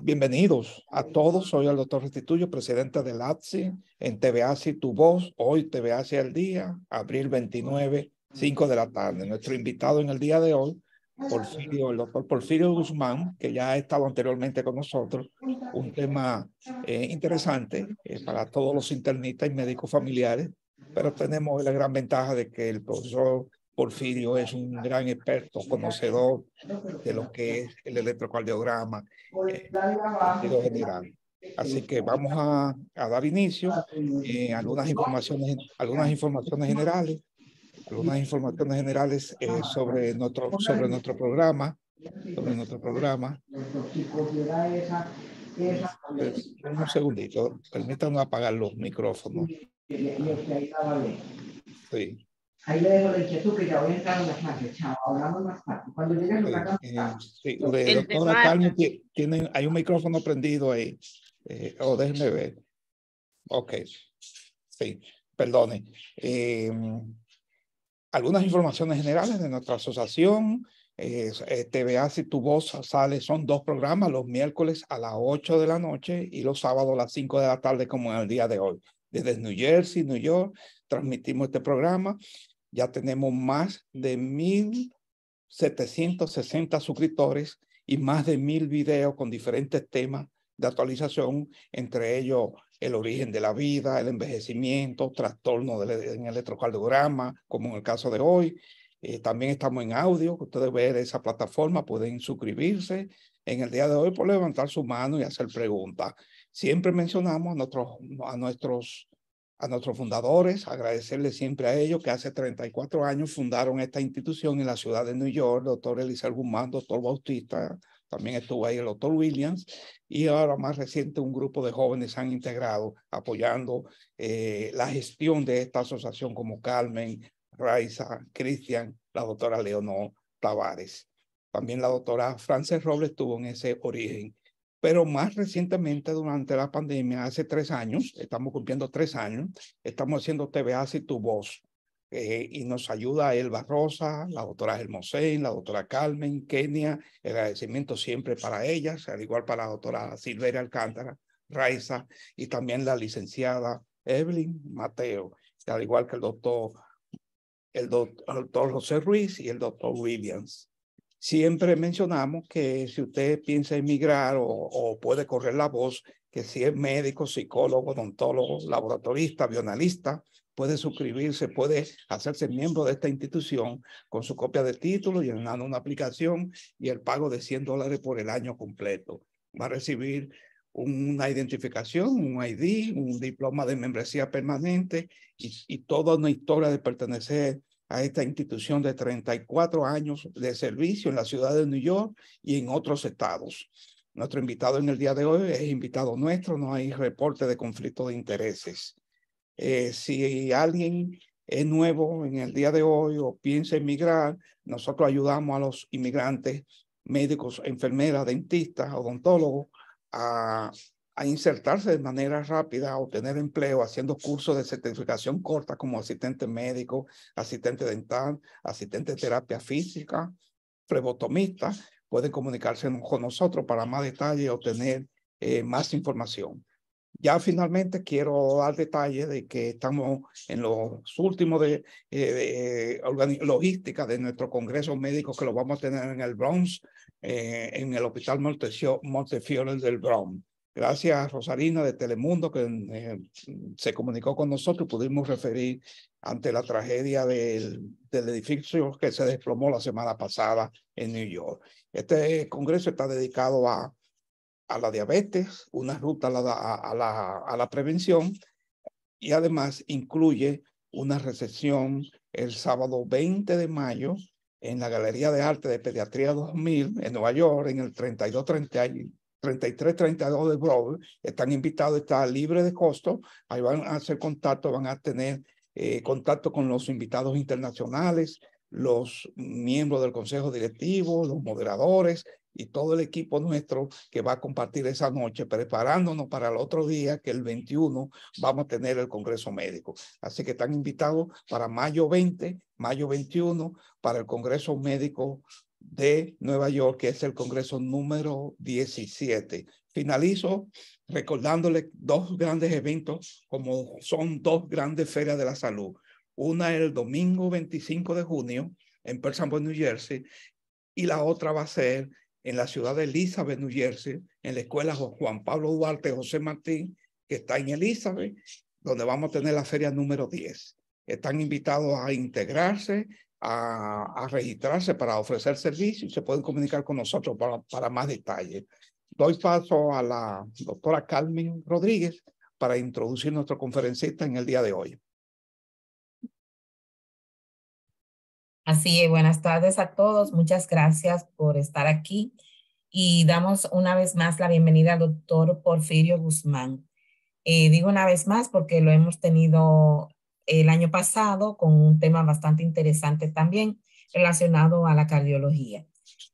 Bienvenidos a todos. Soy el doctor Restituyo, presidente del ATSI en TVASI Tu Voz. Hoy TVASI al día, abril 29, 5 de la tarde. Nuestro invitado en el día de hoy, el doctor Porfirio Guzmán, que ya ha estado anteriormente con nosotros. Un tema interesante para todos los internistas y médicos familiares, pero tenemos la gran ventaja de que el profesor Porfirio es un gran experto, conocedor de lo que es el electrocardiograma en sentido general. Así que vamos a dar inicio algunas informaciones generales, sobre nuestro programa, un segundito, permítanme apagar los micrófonos. Sí. Ahí le dejo la inquietud que ya voy a entrar en la clase. Chao, hablamos más tarde. Cuando llegues a la casa. Sí, doctora Carmen, hay un micrófono prendido ahí. Déjenme ver. Ok. Sí, perdone. Algunas informaciones generales de nuestra asociación. TVASI Tu Voz sale, son 2 programas, los miércoles a las 8 de la noche y los sábados a las 5 de la tarde, como en el día de hoy. Desde New Jersey, New York, transmitimos este programa. Ya tenemos más de 1,760 suscriptores y más de 1,000 videos con diferentes temas de actualización, entre ellos el origen de la vida, el envejecimiento, trastorno en el electrocardiograma, como en el caso de hoy. También estamos en audio, ustedes ven esa plataforma, pueden suscribirse. En el día de hoy, por levantar su mano y hacer preguntas. Siempre mencionamos a nuestros fundadores, agradecerles siempre a ellos que hace 34 años fundaron esta institución en la ciudad de New York, doctor Eliezer Guzmán, doctor Bautista, también estuvo ahí el doctor Williams, y ahora más reciente un grupo de jóvenes se han integrado apoyando la gestión de esta asociación, como Carmen, Raiza, Cristian, la doctora Leonor Tavares. También la doctora Frances Robles estuvo en ese origen. Pero más recientemente, durante la pandemia, hace 3 años, estamos cumpliendo 3 años, estamos haciendo TVASI Tu Voz. Y nos ayuda Elba Rosa, la doctora Hermosén, la doctora Carmen, Kenia. El agradecimiento siempre para ellas, al igual para la doctora Silveria Alcántara, Raiza, y también la licenciada Evelyn Mateo, al igual que el doctor José Ruiz y el doctor Williams. Siempre mencionamos que si usted piensa emigrar o puede correr la voz, que si es médico, psicólogo, odontólogo, laboratorista, bioanalista, puede suscribirse, puede hacerse miembro de esta institución con su copia de título, llenando una aplicación y el pago de $100 por el año completo. Va a recibir una identificación, un ID, un diploma de membresía permanente y toda una historia de pertenecer a esta institución de 34 años de servicio en la ciudad de New York y en otros estados. Nuestro invitado en el día de hoy es invitado nuestro, no hay reporte de conflicto de intereses. Si alguien es nuevo en el día de hoy o piensa emigrar, nosotros ayudamos a los inmigrantes, médicos, enfermeras, dentistas, odontólogos, a insertarse de manera rápida, a obtener empleo, haciendo cursos de certificación corta como asistente médico, asistente dental, asistente de terapia física, flebotomista. Pueden comunicarse con nosotros para más detalles y obtener más información. Ya finalmente quiero dar detalles de que estamos en los últimos de logística de nuestro congreso médico, que lo vamos a tener en el Bronx, en el Hospital Montefiore del Bronx. Gracias a Rosarina de Telemundo, que se comunicó con nosotros y pudimos referir ante la tragedia del edificio que se desplomó la semana pasada en New York. Este congreso está dedicado a la diabetes, una ruta a la prevención, y además incluye una recepción el sábado 20 de mayo en la Galería de Arte de Pediatría 2000 en Nueva York, en el 3332 de Broadway. Están invitados, está libre de costo. Ahí van a hacer contacto, van a tener contacto con los invitados internacionales, los miembros del consejo directivo, los moderadores y todo el equipo nuestro que va a compartir esa noche, preparándonos para el otro día, que el 21 vamos a tener el Congreso Médico. Así que están invitados para mayo 20, mayo 21, para el Congreso Médico de Nueva York, que es el Congreso número 17. Finalizo recordándole dos grandes eventos, como son dos grandes ferias de la salud. Una el domingo 25 de junio en Pellsbury, New Jersey, y la otra va a ser en la ciudad de Elizabeth, New Jersey, en la escuela Juan Pablo Duarte José Martín, que está en Elizabeth, donde vamos a tener la feria número 10. Están invitados a integrarse, a registrarse para ofrecer servicios y se pueden comunicar con nosotros para más detalles. Doy paso a la doctora Carmen Rodríguez para introducir nuestro conferencista en el día de hoy. Así es, buenas tardes a todos. Muchas gracias por estar aquí y damos una vez más la bienvenida al doctor Porfirio Guzmán. Digo una vez más porque lo hemos tenido el año pasado con un tema bastante interesante también relacionado a la cardiología.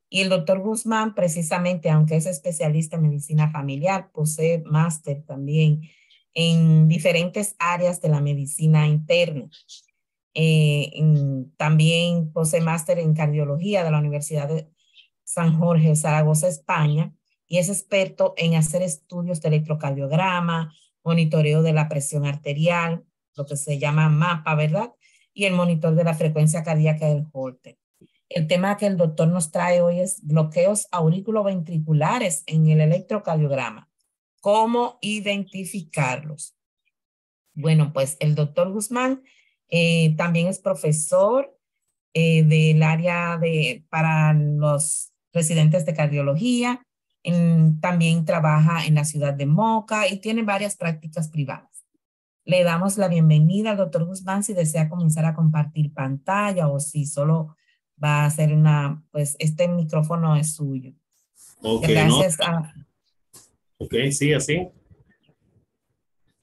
Y el doctor Guzmán, precisamente, aunque es especialista en medicina familiar, posee máster también en diferentes áreas de la medicina interna. También posee máster en cardiología de la Universidad de San Jorge, Zaragoza, España, y es experto en hacer estudios de electrocardiograma, monitoreo de la presión arterial, lo que se llama MAPA, ¿verdad? Y el monitor de la frecuencia cardíaca del Holter. El tema que el doctor nos trae hoy es bloqueos auriculoventriculares en el electrocardiograma. ¿Cómo identificarlos? Bueno, pues el doctor Guzmán también es profesor del área para los residentes de cardiología. También trabaja en la ciudad de Moca y tiene varias prácticas privadas. Le damos la bienvenida al doctor Guzmán si desea comenzar a compartir pantalla o si solo va a hacer pues este micrófono es suyo. Okay, gracias ¿no? Ok, sí, así.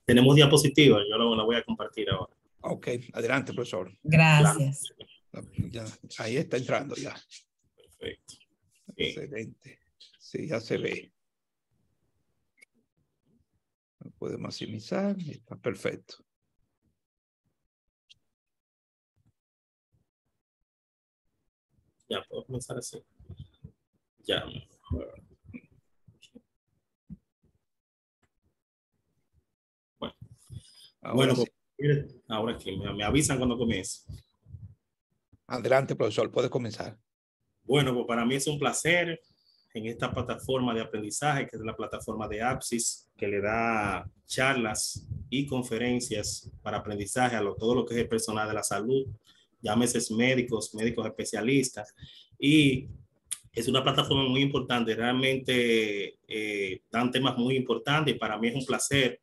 Tenemos diapositivas, yo la voy a compartir ahora. Ok, adelante, profesor. Gracias. Ya, ahí está entrando ya. Perfecto. Excelente. Sí, ya se ve. Lo puede maximizar y está perfecto. Ya, puedo comenzar así. Ya. Bueno, Sí. ahora que me avisan cuando comience. Adelante, profesor, puede comenzar. Bueno, pues para mí es un placer en esta plataforma de aprendizaje, que es la plataforma de Apsis, que le da charlas y conferencias para aprendizaje a todo lo que es el personal de la salud, llámese médicos especialistas, y es una plataforma muy importante, realmente dan temas muy importantes y para mí es un placer,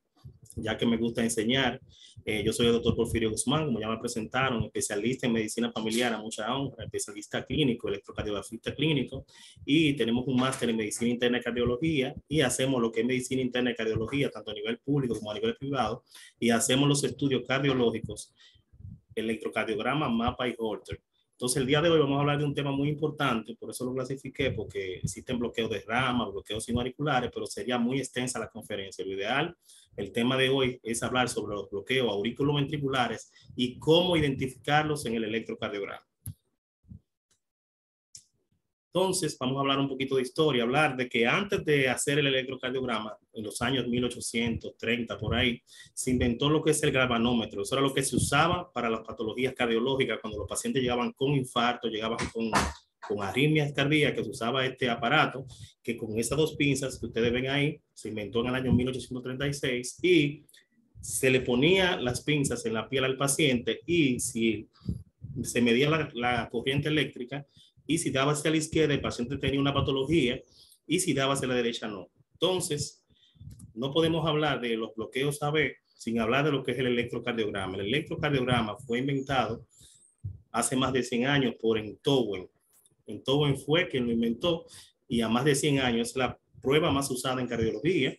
ya que me gusta enseñar. Yo soy el doctor Porfirio Guzmán, como ya me presentaron, especialista en medicina familiar a mucha honra, especialista clínico, electrocardiografista clínico, y tenemos un máster en medicina interna y cardiología, y hacemos lo que es medicina interna y cardiología, tanto a nivel público como a nivel privado, y hacemos los estudios cardiológicos, electrocardiograma, MAPA y Holter. Entonces, el día de hoy vamos a hablar de un tema muy importante, por eso lo clasifiqué, porque existen bloqueos de rama, bloqueos sinoauriculares, pero sería muy extensa la conferencia. Lo ideal, el tema de hoy es hablar sobre los bloqueos auriculoventriculares y cómo identificarlos en el electrocardiograma. Entonces, vamos a hablar un poquito de historia, hablar de que antes de hacer el electrocardiograma, en los años 1830, por ahí, se inventó lo que es el galvanómetro. Eso era lo que se usaba para las patologías cardiológicas, cuando los pacientes llegaban con infarto, llegaban con arritmias cardíacas, se usaba este aparato, que con esas dos pinzas que ustedes ven ahí, se inventó en el año 1836, y se le ponía las pinzas en la piel al paciente, y si se medía la corriente eléctrica, y si daba hacia la izquierda, el paciente tenía una patología, y si daba hacia la derecha, no. Entonces, no podemos hablar de los bloqueos AB sin hablar de lo que es el electrocardiograma. El electrocardiograma fue inventado hace más de 100 años por Entowens. Entowens fue quien lo inventó, y a más de 100 años es la prueba más usada en cardiología.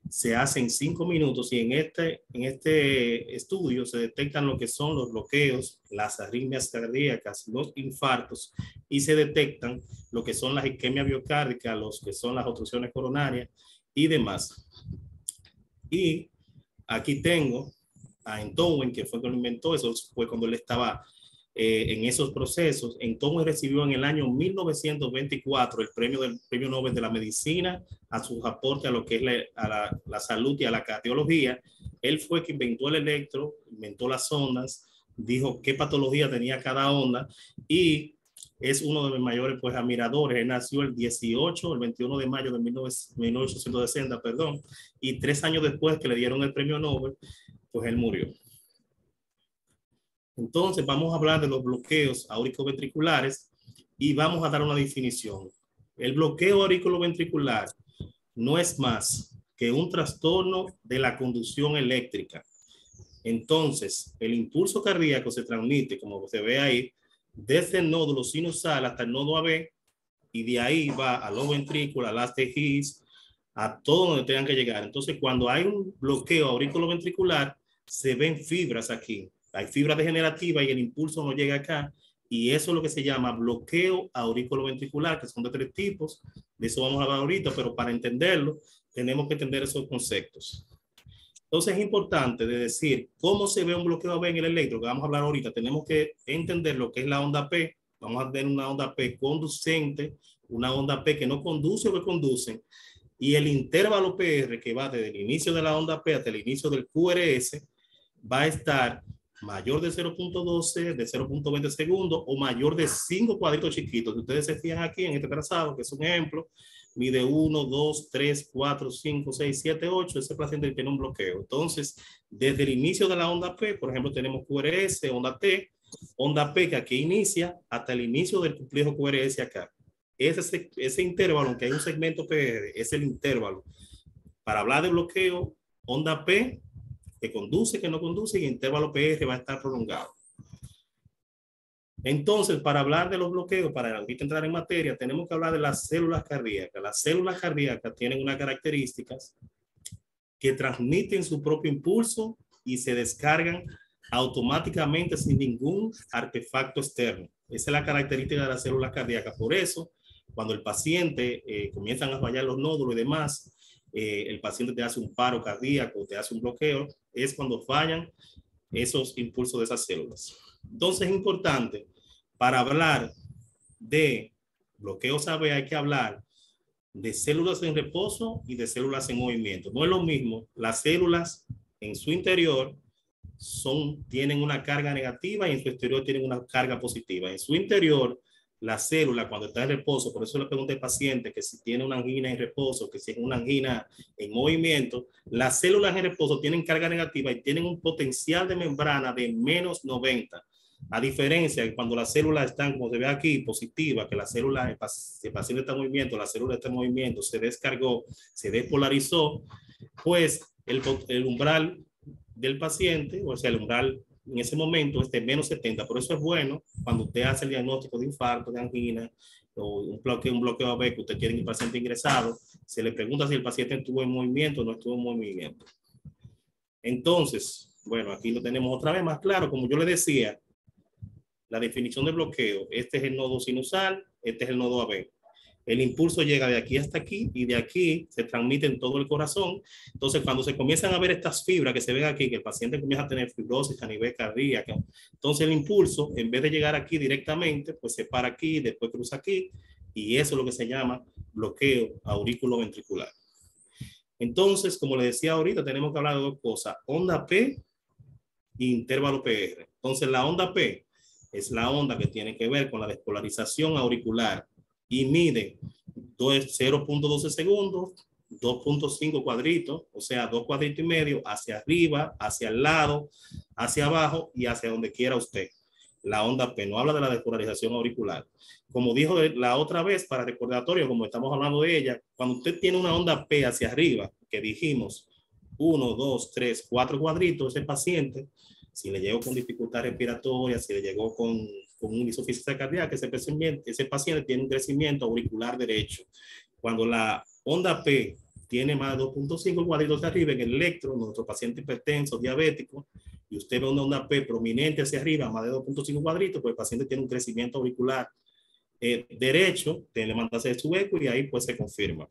Se hace en 5 minutos, y en este estudio se detectan lo que son los bloqueos, las arritmias cardíacas, los infartos, y se detectan lo que son las isquemias miocárdicas, los que son las obstrucciones coronarias y demás. Y aquí tengo a Entowens, que fue quien lo inventó. Eso fue cuando él estaba en esos procesos. Entonces recibió en el año 1924 el premio Nobel de la Medicina a sus aportes a lo que es la salud y a la cardiología. Él fue quien inventó el electro, inventó las ondas, dijo qué patología tenía cada onda y es uno de los mayores pues admiradores. Él nació el 21 de mayo de 1860, perdón, y 3 años después que le dieron el premio Nobel, pues él murió. Entonces vamos a hablar de los bloqueos auriculoventriculares y vamos a dar una definición. El bloqueo auriculoventricular no es más que un trastorno de la conducción eléctrica. Entonces, el impulso cardíaco se transmite, como se ve ahí, desde el nódulo sinusal hasta el nodo AB y de ahí va a los ventrículos, a las tejidas, a todo donde tengan que llegar. Entonces, cuando hay un bloqueo auriculoventricular, se ven fibras aquí. Hay fibra degenerativa y el impulso no llega acá. Y eso es lo que se llama bloqueo auriculoventricular, que son de 3 tipos. De eso vamos a hablar ahorita, pero para entenderlo, tenemos que entender esos conceptos. Entonces es importante de decir cómo se ve un bloqueo AB en el electro, que vamos a hablar ahorita. Tenemos que entender lo que es la onda P. Vamos a tener una onda P conducente, una onda P que no conduce o que conduce. Y el intervalo PR, que va desde el inicio de la onda P hasta el inicio del QRS, va a estar mayor de 0.12, de 0.20 segundos o mayor de 5 cuadritos chiquitos. Si ustedes se fijan aquí en este trazado, que es un ejemplo, mide 1, 2, 3, 4, 5, 6, 7, 8, ese paciente tiene un bloqueo. Entonces, desde el inicio de la onda P, por ejemplo, tenemos QRS, onda T, onda P que aquí inicia, hasta el inicio del complejo QRS acá. Ese intervalo, aunque hay un segmento PR, es el intervalo. Para hablar de bloqueo, onda P, que conduce, que no conduce, y el intervalo PR va a estar prolongado. Entonces, para hablar de los bloqueos, para ahorita entrar en materia, tenemos que hablar de las células cardíacas. Las células cardíacas tienen unas características que transmiten su propio impulso y se descargan automáticamente sin ningún artefacto externo. Esa es la característica de las células cardíacas. Por eso, cuando el paciente comienzan a fallar los nódulos y demás, el paciente te hace un paro cardíaco, te hace un bloqueo, es cuando fallan esos impulsos de esas células. Entonces es importante, para hablar de bloqueos AB hay que hablar de células en reposo y de células en movimiento. No es lo mismo, las células en su interior tienen una carga negativa y en su exterior tienen una carga positiva. En su interior, la célula cuando está en reposo, por eso le pregunto al paciente que si tiene una angina en reposo, que si es una angina en movimiento, las células en reposo tienen carga negativa y tienen un potencial de membrana de menos 90. A diferencia de cuando las células están, como se ve aquí, positivas, que la célula, el paciente está en movimiento, la célula está en movimiento, se descargó, se despolarizó, pues el umbral del paciente, o sea, el umbral en ese momento es de menos 70. Por eso es bueno cuando usted hace el diagnóstico de infarto, de angina, o un bloqueo AB que usted quiere que el paciente ingresado, se le pregunta si el paciente estuvo en movimiento o no estuvo en movimiento. Entonces, bueno, aquí lo tenemos otra vez más claro. Como yo le decía, la definición de bloqueo, este es el nodo sinusal, este es el nodo AB. El impulso llega de aquí hasta aquí y de aquí se transmite en todo el corazón. Entonces, cuando se comienzan a ver estas fibras que se ven aquí, que el paciente comienza a tener fibrosis a nivel cardíaco, entonces el impulso, en vez de llegar aquí directamente, pues se para aquí, después cruza aquí, y eso es lo que se llama bloqueo auriculoventricular. Entonces, como les decía ahorita, tenemos que hablar de 2 cosas, onda P e intervalo PR. Entonces, la onda P es la onda que tiene que ver con la despolarización auricular y mide 0.12 segundos, 2.5 cuadritos, o sea, 2 cuadritos y medio hacia arriba, hacia el lado, hacia abajo y hacia donde quiera usted. La onda P no habla de la despolarización auricular. Como dijo la otra vez para recordatorio, como estamos hablando de ella, cuando usted tiene una onda P hacia arriba, que dijimos 1, 2, 3, 4 cuadritos, ese paciente, si le llegó con dificultad respiratoria, si le llegó con una insuficiencia cardíaca, ese paciente tiene un crecimiento auricular derecho. Cuando la onda P tiene más de 2.5 cuadritos de arriba en el electro, nuestro paciente hipertenso, diabético, y usted ve una onda P prominente hacia arriba, más de 2.5 cuadritos, pues el paciente tiene un crecimiento auricular derecho, tiene que levantarse de su eco y ahí pues se confirma.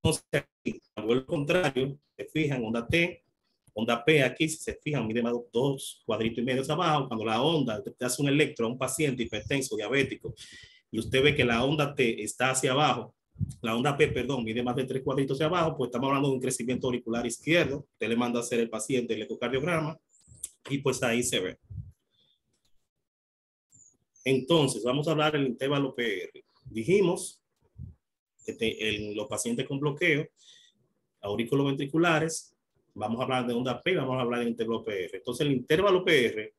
Entonces, aquí, al contrario, se fijan, onda T, Onda P aquí, si se fijan, mide más 2 cuadritos y medio hacia abajo. Cuando la onda te hace un electro a un paciente hipertenso, diabético, y usted ve que la onda T está hacia abajo, la onda P, perdón, mide más de 3 cuadritos hacia abajo, pues estamos hablando de un crecimiento auricular izquierdo. Usted le manda a hacer el paciente el ecocardiograma y pues ahí se ve. Entonces, vamos a hablar del intervalo PR. Dijimos que en los pacientes con bloqueo auriculoventriculares, vamos a hablar de onda P, vamos a hablar del intervalo PR. Entonces, el intervalo PR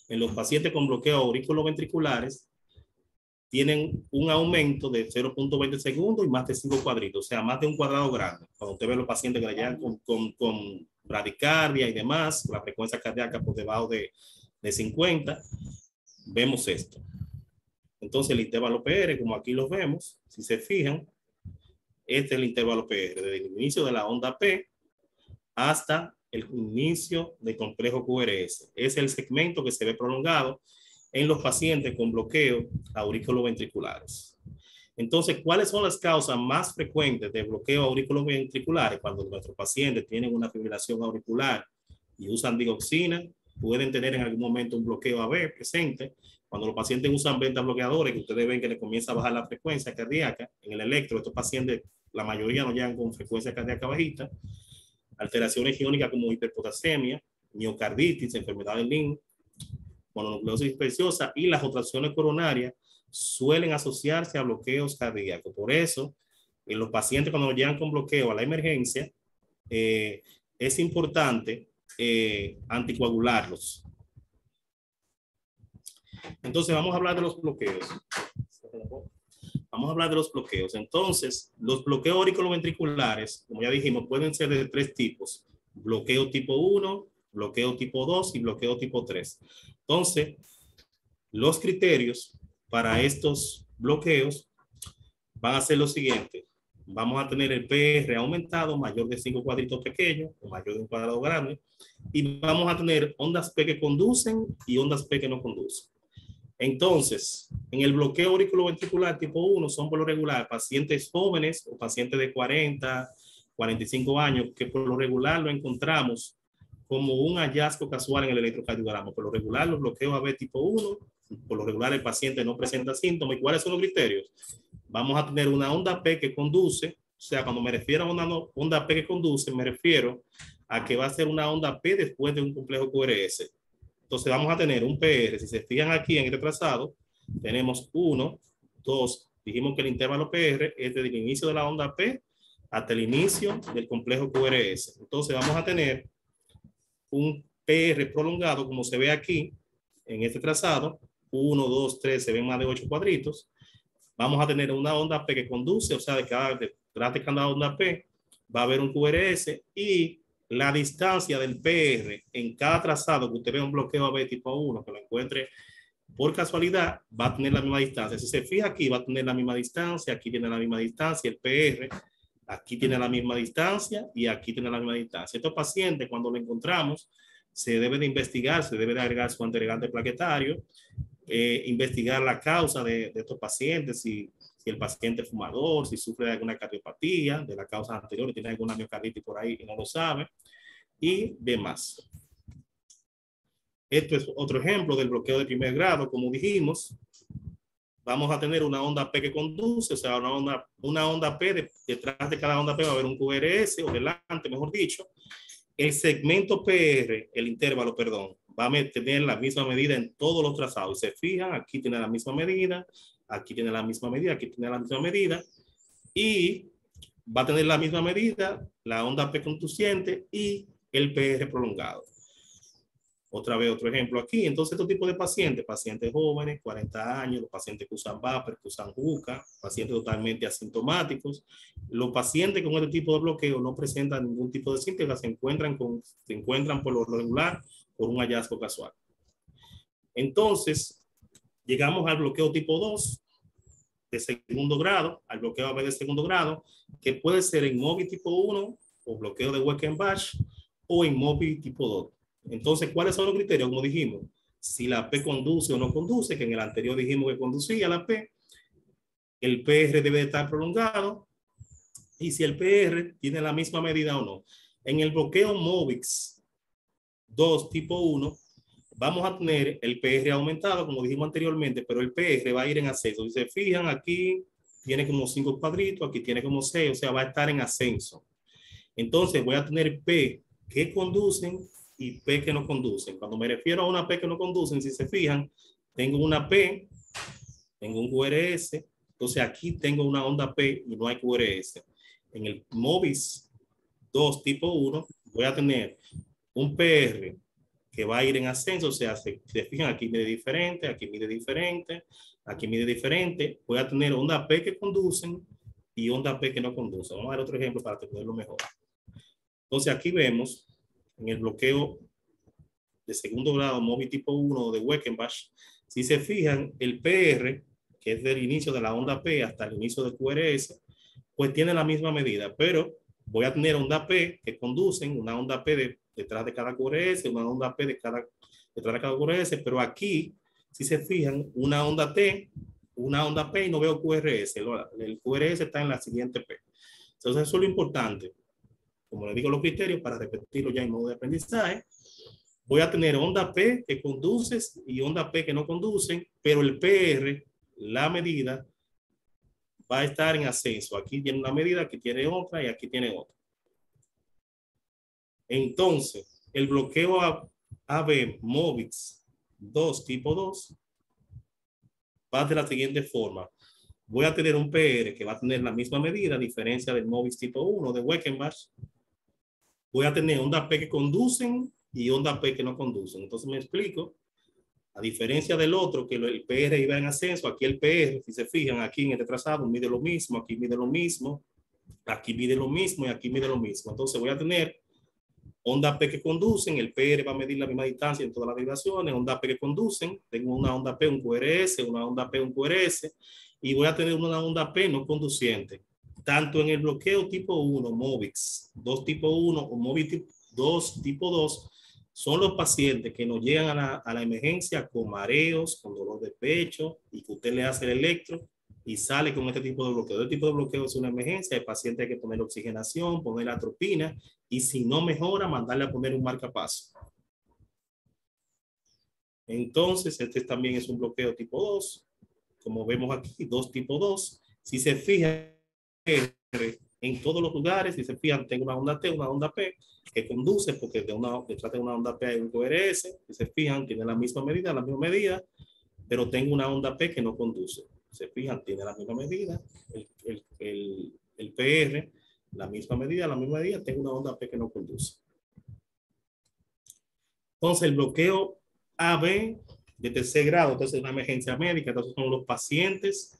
en los pacientes con bloqueo auriculoventriculares tienen un aumento de 0.20 segundos y más de 5 cuadritos, o sea, más de un cuadrado grande. Cuando usted ve a los pacientes que le llegan con bradicardia y demás, la frecuencia cardíaca por debajo de 50, vemos esto. Entonces, el intervalo PR, como aquí lo vemos, si se fijan, este es el intervalo PR, desde el inicio de la onda P hasta el inicio del complejo QRS. Es el segmento que se ve prolongado en los pacientes con bloqueo auriculoventriculares. Entonces, ¿cuáles son las causas más frecuentes de bloqueo auriculoventriculares? Cuando nuestros pacientes tienen una fibrilación auricular y usan digoxina, pueden tener en algún momento un bloqueo AB presente. Cuando los pacientes usan beta bloqueadores, que ustedes ven que le comienza a bajar la frecuencia cardíaca en el electro, estos pacientes, la mayoría no llegan con frecuencia cardíaca bajita. Alteraciones iónicas como hiperpotasemia, miocarditis, enfermedad de Lynn, mononucleosis preciosa y las obstrucciones coronarias suelen asociarse a bloqueos cardíacos. Por eso, en los pacientes cuando llegan con bloqueo a la emergencia, es importante anticoagularlos. Entonces, vamos a hablar de los bloqueos. Vamos a hablar de los bloqueos. Entonces, los bloqueos auriculoventriculares, como ya dijimos, pueden ser de 3 tipos. Bloqueo tipo 1, bloqueo tipo 2 y bloqueo tipo 3. Entonces, los criterios para estos bloqueos van a ser los siguientes. Vamos a tener el PR aumentado, mayor de 5 cuadritos pequeños o mayor de un cuadrado grande. Y vamos a tener ondas P que conducen y ondas P que no conducen. Entonces, en el bloqueo auriculoventricular tipo 1 son por lo regular pacientes jóvenes o pacientes de 40, 45 años, que por lo regular lo encontramos como un hallazgo casual en el electrocardiograma. Por lo regular, los bloqueos AB tipo 1, por lo regular el paciente no presenta síntomas. ¿Y cuáles son los criterios? Vamos a tener una onda P que conduce, o sea, cuando me refiero a una onda P que conduce, me refiero a que va a ser una onda P después de un complejo QRS. Entonces vamos a tener un PR, si se fijan aquí en el trazado, tenemos 1, 2, dijimos que el intervalo PR es desde el inicio de la onda P hasta el inicio del complejo QRS. Entonces vamos a tener un PR prolongado, como se ve aquí en este trazado, 1, 2, 3, se ven más de 8 cuadritos. Vamos a tener una onda P que conduce, o sea, detrás de cada onda P va a haber un QRS y la distancia del PR en cada trazado que usted vea un bloqueo AB tipo 1, que lo encuentre por casualidad, va a tener la misma distancia. Si se fija aquí, va a tener la misma distancia, aquí tiene la misma distancia, el PR, aquí tiene la misma distancia y aquí tiene la misma distancia. Estos pacientes, cuando lo encontramos, se debe de investigar, se debe de agregar su antiagregante plaquetario, investigar la causa de estos pacientes, si el paciente es fumador, si sufre de alguna cardiopatía, de la causa anterior, tiene alguna miocarditis por ahí y no lo sabe, y demás. Esto es otro ejemplo del bloqueo de primer grado, como dijimos. Vamos a tener una onda P que conduce, o sea, una onda P, detrás de cada onda P va a haber un QRS, o delante, mejor dicho. El segmento PR, el intervalo, perdón, va a tener la misma medida en todos los trazados. Se fijan, aquí tiene la misma medida, aquí tiene la misma medida, aquí tiene la misma medida, y va a tener la misma medida la onda P conduciente y el PR prolongado. Otra vez otro ejemplo aquí. Entonces, estos tipos de pacientes, pacientes jóvenes, 40 años, los pacientes que usan vapor, que usan juca, pacientes totalmente asintomáticos. Los pacientes con este tipo de bloqueo no presentan ningún tipo de síntomas, se encuentran por lo regular por un hallazgo casual. Entonces, llegamos al bloqueo tipo 2 de segundo grado, al bloqueo AB de segundo grado, que puede ser en MOBI tipo 1 o bloqueo de Weckenbach o en MOBI tipo 2. Entonces, ¿cuáles son los criterios? Como dijimos, si la P conduce o no conduce, que en el anterior dijimos que conducía la P, el PR debe de estar prolongado y si el PR tiene la misma medida o no. En el bloqueo MOBIX 2 tipo 1, vamos a tener el PR aumentado, como dijimos anteriormente, pero el PR va a ir en ascenso. Si se fijan, aquí tiene como 5 cuadritos, aquí tiene como 6, o sea, va a estar en ascenso. Entonces voy a tener P que conducen y P que no conducen. Cuando me refiero a una P que no conducen, si se fijan, tengo una P, tengo un QRS, entonces aquí tengo una onda P y no hay QRS. En el MOVIS 2 tipo 1 voy a tener un PR que va a ir en ascenso, o sea, se fijan, aquí mide diferente, aquí mide diferente, aquí mide diferente. Voy a tener onda P que conducen y onda P que no conducen. Vamos a ver otro ejemplo para entenderlo mejor. Entonces aquí vemos en el bloqueo de segundo grado, MOVI tipo 1 de Weckenbach, si se fijan, el PR, que es del inicio de la onda P hasta el inicio del QRS, pues tiene la misma medida, pero voy a tener onda P que conducen, una onda P detrás de cada QRS, una onda P detrás de cada QRS, pero aquí, si se fijan, una onda T, una onda P y no veo QRS. El QRS está en la siguiente P. Entonces eso es lo importante. Como les digo los criterios, para repetirlo ya en modo de aprendizaje, voy a tener onda P que conduces y onda P que no conducen, pero el PR, la medida, va a estar en ascenso. Aquí tiene una medida, aquí tiene otra y aquí tiene otra. Entonces, el bloqueo AB MOVIS 2 tipo 2 va de la siguiente forma. Voy a tener un PR que va a tener la misma medida, a diferencia del MOVIS tipo 1 de Weckenbach. Voy a tener onda P que conducen y onda P que no conducen. Entonces me explico. A diferencia del otro, que el PR iba en ascenso, aquí el PR, si se fijan, aquí en este trazado mide lo mismo, aquí mide lo mismo, aquí mide lo mismo y aquí mide lo mismo. Entonces voy a tener onda P que conducen, el PR va a medir la misma distancia en todas las vibraciones, onda P que conducen, tengo una onda P, un QRS, una onda P, un QRS, y voy a tener una onda P no conduciente. Tanto en el bloqueo tipo 1, MOVIX 2 tipo 1 o MOVIX 2 tipo 2, son los pacientes que nos llegan a la emergencia con mareos, con dolor de pecho y que usted le hace el electro y sale con este tipo de bloqueo. Este tipo de bloqueo es una emergencia. El paciente hay que poner oxigenación, poner atropina y si no mejora, mandarle a poner un marcapaso. Entonces, este también es un bloqueo tipo 2. Como vemos aquí, 2 tipo 2. Si se fijan en todos los lugares, si se fijan, tengo una onda T, una onda P que conduce, porque detrás de una onda P hay un QRS. Si se fijan, tiene la misma medida, pero tengo una onda P que no conduce. Se fijan, tiene la misma medida, el PR, la misma medida, tengo una onda P que no conduce. Entonces, el bloqueo AB de tercer grado, entonces es una emergencia médica, entonces son los pacientes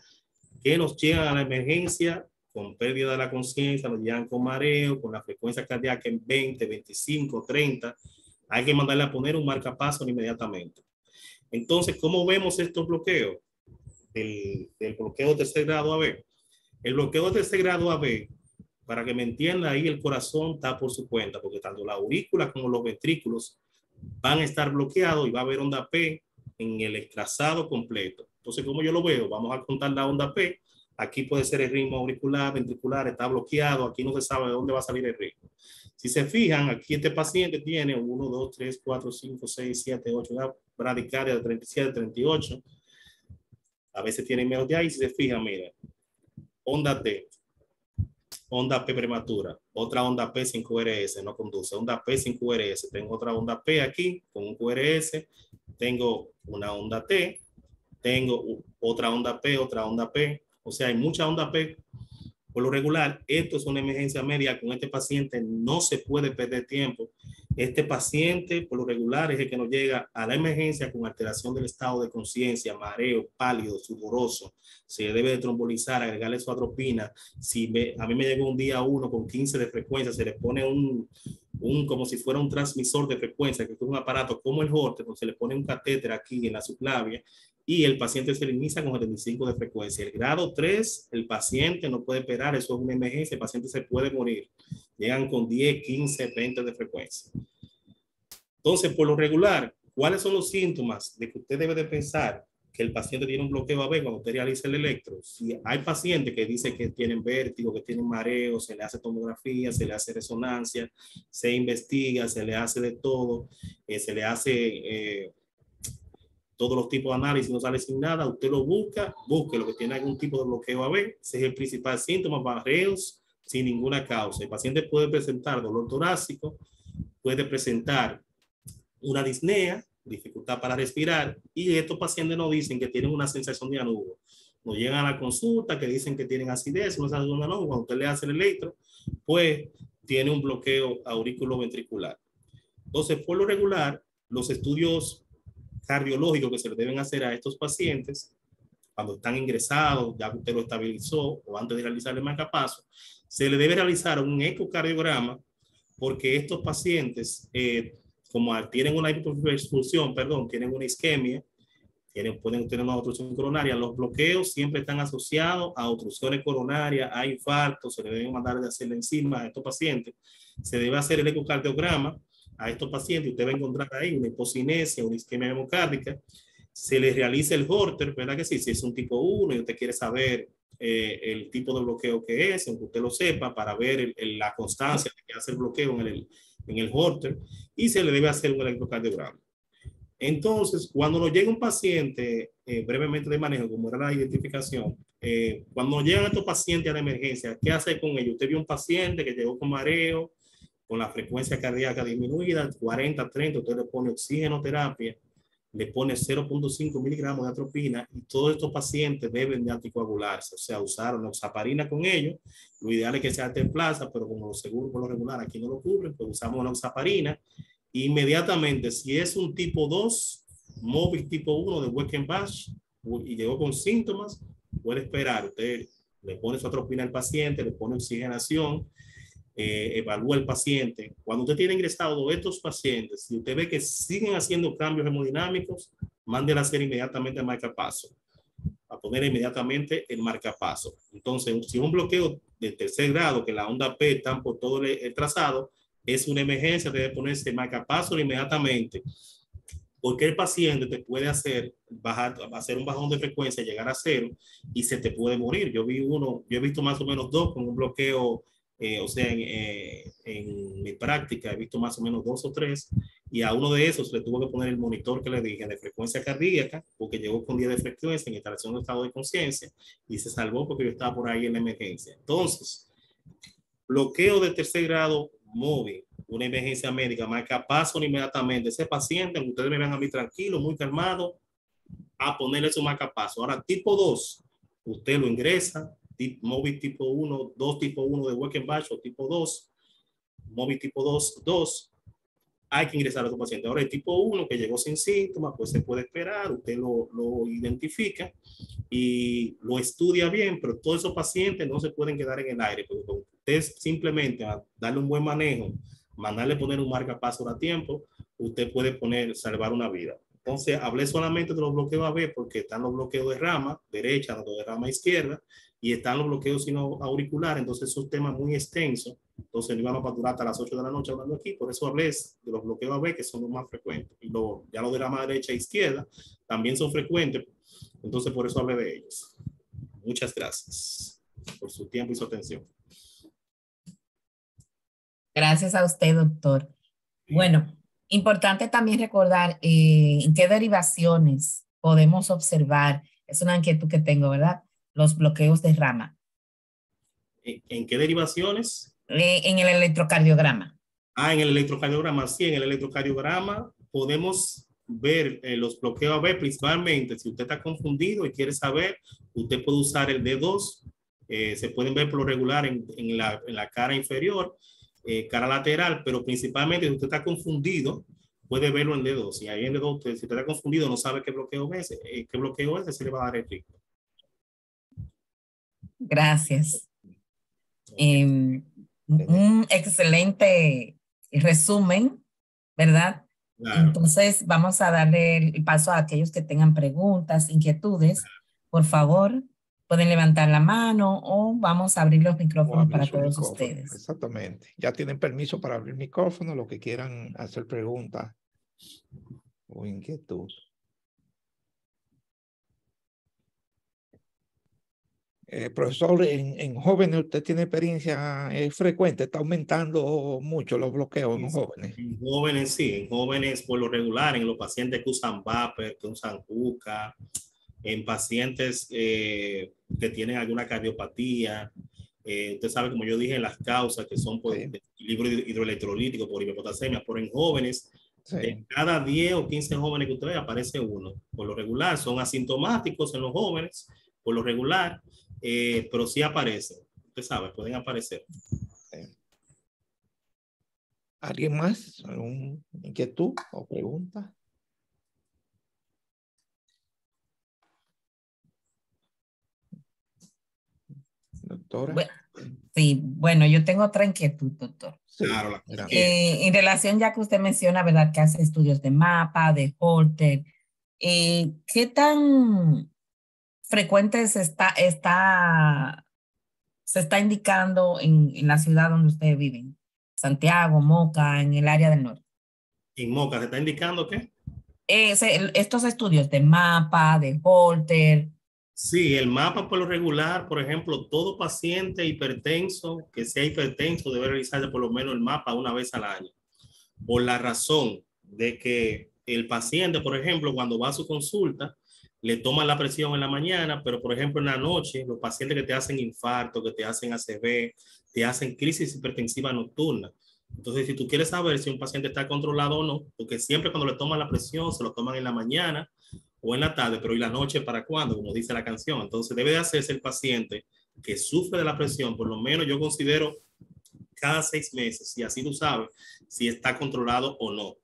que nos llegan a la emergencia con pérdida de la conciencia, nos llegan con mareo, con la frecuencia cardíaca en 20, 25, 30, hay que mandarle a poner un marcapaso inmediatamente. Entonces, ¿cómo vemos estos bloqueos? El bloqueo de tercer grado AB. El bloqueo de tercer grado AB, para que me entienda, ahí el corazón está por su cuenta, porque tanto la aurícula como los ventrículos van a estar bloqueados y va a haber onda P en el trazado completo. Entonces, ¿cómo yo lo veo? Vamos a contar la onda P. Aquí puede ser el ritmo auricular, ventricular, está bloqueado. Aquí no se sabe de dónde va a salir el ritmo. Si se fijan, aquí este paciente tiene 1, 2, 3, 4, 5, 6, 7, 8, una bradicardia de 37, 38. A veces tiene menos de ahí. Si se fijan, miren, onda T, onda P prematura, otra onda P sin QRS, no conduce, onda P sin QRS, tengo otra onda P aquí con un QRS, tengo una onda T, tengo otra onda P, o sea, hay mucha onda P. Por lo regular, esto es una emergencia médica. Con este paciente no se puede perder tiempo. Este paciente, por lo regular, es el que nos llega a la emergencia con alteración del estado de conciencia, mareo, pálido, sudoroso. Se debe de trombolizar, agregarle su atropina. A mí me llegó un día uno con 15 de frecuencia, se le pone como si fuera un transmisor de frecuencia, que es un aparato como el Holter, donde se le pone un catéter aquí en la subclavia y el paciente se le inicia con 75 de frecuencia. El grado 3, el paciente no puede esperar, eso es una emergencia, el paciente se puede morir. Llegan con 10, 15, 20 de frecuencia. Entonces, por lo regular, ¿cuáles son los síntomas de que usted debe de pensar que el paciente tiene un bloqueo AB cuando usted realiza el electro. Si hay pacientes que dicen que tienen vértigo, que tienen mareo, se le hace tomografía, se le hace resonancia, se investiga, se le hace de todo, se le hace todos los tipos de análisis, no sale sin nada, usted lo busca, busque lo que tiene algún tipo de bloqueo AB, ese es el principal síntoma, mareos sin ninguna causa. El paciente puede presentar dolor torácico, puede presentar una disnea, dificultad para respirar, y estos pacientes nos dicen que tienen una sensación de anudo. Nos llegan a la consulta que dicen que tienen acidez, una sensación de anudo. Cuando usted le hace el electro, pues tiene un bloqueo auriculoventricular. Entonces, por lo regular, los estudios cardiológicos que se le deben hacer a estos pacientes, cuando están ingresados, ya que usted lo estabilizó, o antes de realizar el marcapaso, se le debe realizar un ecocardiograma, porque estos pacientes, como tienen una hiperexpulsión, tienen una isquemia, pueden tener una obstrucción coronaria, los bloqueos siempre están asociados a obstrucciones coronarias, a infartos, se le debe mandar de hacer encima a estos pacientes, se debe hacer el ecocardiograma a estos pacientes, usted va a encontrar ahí una hipocinesia, una isquemia hemocárdica, se les realiza el Holter, ¿verdad que sí? Si es un tipo 1 y usted quiere saber el tipo de bloqueo que es, aunque usted lo sepa, para ver la constancia de que hace el bloqueo en el Holter, y se le debe hacer un electrocardiograma. Entonces, cuando nos llega un paciente, brevemente de manejo, como era la identificación, cuando nos llegan estos pacientes a la emergencia, ¿qué hace con ellos? Usted vio un paciente que llegó con mareo, con la frecuencia cardíaca disminuida, 40, 30, usted le pone oxigenoterapia, le pone 0.5 miligramos de atropina, y todos estos pacientes deben de anticoagularse, o sea, usar enoxaparina con ellos. Lo ideal es que sea Templaza, pero como los seguros por lo regular aquí no lo cubren, pues usamos enoxaparina. Inmediatamente, si es un tipo 2, móvil tipo 1 de Weckenbach, y llegó con síntomas, puede esperar. Usted le pone su atropina al paciente, le pone oxigenación, evalúa el paciente. Cuando usted tiene ingresado estos pacientes, si usted ve que siguen haciendo cambios hemodinámicos, mándela a hacer inmediatamente el marcapaso, a poner inmediatamente el marcapaso. Entonces, si un bloqueo de tercer grado, que la onda P está por todo el trazado, es una emergencia, debe ponerse el marcapaso inmediatamente, porque el paciente te puede hacer un bajón de frecuencia, llegar a 0, y se te puede morir. Yo he visto más o menos 2 con un bloqueo, o sea, en mi práctica he visto más o menos 2 o 3, y a uno de esos le tuvo que poner el monitor que le dije de frecuencia cardíaca, porque llegó con 10 de frecuencia en instalación de estado de conciencia, y se salvó porque yo estaba por ahí en la emergencia. Entonces, bloqueo de tercer grado móvil, una emergencia médica, marcapaso inmediatamente. Ese paciente, ustedes me ven a mí tranquilo, muy calmado, a ponerle su marcapaso. Ahora, tipo 2, usted lo ingresa, móvil tipo 1, 2 tipo 1 de Weckenbach o tipo 2, móvil tipo 2, hay que ingresar a tu paciente. Ahora, el tipo 1 que llegó sin síntomas, pues se puede esperar, usted lo identifica y lo estudia bien, pero todos esos pacientes no se pueden quedar en el aire, porque usted simplemente a darle un buen manejo, mandarle poner un marcapaso a tiempo, usted puede salvar una vida. Entonces, hablé solamente de los bloqueos AB porque están los bloqueos de rama derecha, los de rama izquierda, y están los bloqueos sino auriculares. Entonces, es un tema muy extenso. Entonces, no íbamos a durar hasta las 8 de la noche hablando aquí. Por eso hablé de los bloqueos AB, que son los más frecuentes. Y ya los de rama derecha e izquierda también son frecuentes. Entonces, por eso hablé de ellos. Muchas gracias por su tiempo y su atención. Gracias a usted, doctor. Bueno, importante también recordar en qué derivaciones podemos observar, es una inquietud que tengo, ¿verdad? Los bloqueos de rama. ¿En qué derivaciones? En el electrocardiograma. En el electrocardiograma, sí, en el electrocardiograma podemos ver los bloqueos AB, principalmente si usted está confundido y quiere saber, usted puede usar el D2, se pueden ver por lo regular en la cara inferior, cara lateral, pero principalmente si usted está confundido, puede verlo en D2, y ahí en D2, si usted está confundido, no sabe qué bloqueo es, se le va a dar el ritmo. Gracias. Un excelente resumen, ¿verdad? Claro. Entonces, vamos a darle el paso a aquellos que tengan preguntas, inquietudes. Por favor, pueden levantar la mano o vamos a abrir los micrófonos para todos ustedes. Exactamente. Ya tienen permiso para abrir micrófono, lo que quieran hacer preguntas o inquietud. Profesor, en jóvenes usted tiene experiencia frecuente, está aumentando mucho los bloqueos en jóvenes. En jóvenes, sí, en jóvenes por lo regular, en los pacientes que usan vapor, que usan juca, en pacientes que tienen alguna cardiopatía. Usted sabe, como yo dije, las causas que son por equilibrio hidroelectrolítico, por hipopotasemia, pero en jóvenes, de cada 10 o 15 jóvenes que usted ve, aparece uno. Por lo regular, son asintomáticos en los jóvenes, por lo regular, pero sí aparecen. Usted sabe, pueden aparecer. ¿Alguien más? ¿Alguna inquietud o pregunta? Doctora. Bueno, yo tengo otra inquietud, doctor. Sí, claro. En relación, ya que usted menciona, ¿verdad?, que hace estudios de mapa, de Holter, ¿qué tan frecuente se está indicando en la ciudad donde ustedes viven? Santiago, Moca, en el área del norte. ¿En Moca se está indicando qué? Estos estudios de mapa, de Holter. Sí, el mapa por lo regular, por ejemplo, todo paciente hipertenso que sea hipertenso debe realizarse por lo menos el mapa una vez al año. Por la razón de que el paciente, por ejemplo, cuando va a su consulta, le toman la presión en la mañana, pero por ejemplo en la noche, los pacientes que te hacen infarto, que te hacen ACV, te hacen crisis hipertensiva nocturna. Entonces, si tú quieres saber si un paciente está controlado o no, porque siempre cuando le toman la presión, se lo toman en la mañana o en la tarde, pero ¿y la noche para cuándo? Como dice la canción. Entonces, debe de hacerse el paciente que sufre de la presión, por lo menos yo considero cada 6 meses, y así tú sabes si está controlado o no.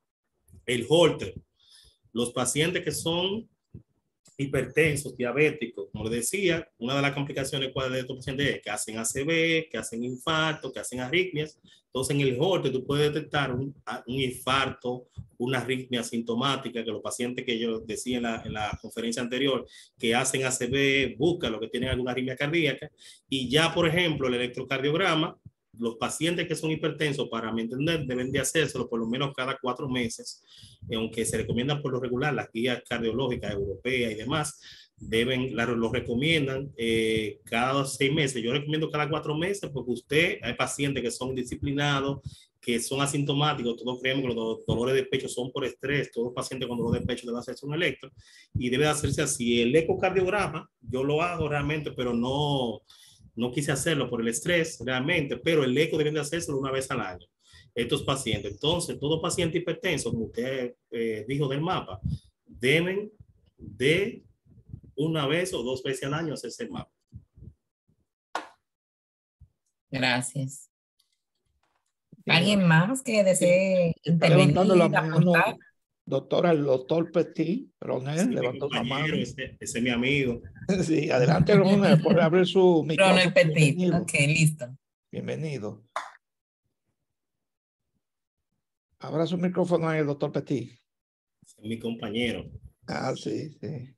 El Holter, los pacientes que son hipertensos, diabéticos, como les decía, una de las complicaciones de estos pacientes es que hacen ACV, que hacen infarto, que hacen arritmias. Entonces, en el Holter tú puedes detectar un infarto, una arritmia sintomática, que los pacientes que yo decía en la conferencia anterior, que hacen ACV, buscan lo que tienen alguna arritmia cardíaca. Y ya, por ejemplo, el electrocardiograma, los pacientes que son hipertensos, para mi entender, deben de hacérselo por lo menos cada 4 meses, aunque se recomiendan por lo regular las guías cardiológicas europeas y demás, lo recomiendan cada 6 meses. Yo recomiendo cada 4 meses porque hay pacientes que son indisciplinados, que son asintomáticos. Todos creemos que los dolores de pecho son por estrés. Todo paciente con dolor de pecho debe hacerse un electro y debe hacerse así. El ecocardiograma, yo lo hago realmente, pero no quise hacerlo por el estrés realmente, pero el eco deben de hacérselo una vez al año estos pacientes. Entonces, todo paciente hipertenso, como usted dijo del mapa, deben de una vez o 2 veces al año hacerse el mapa. Gracias. ¿Alguien más que desee intervenir? Levantando la mano, doctora, el doctor Petit, Ronel, levantó la mano. Ese es mi amigo. Sí, adelante, Ronel, puede abrir su micrófono. Ronel Petit, ok, listo. Bienvenido. Abra su micrófono ahí, el doctor Petit. Es mi compañero. Ah, sí, sí.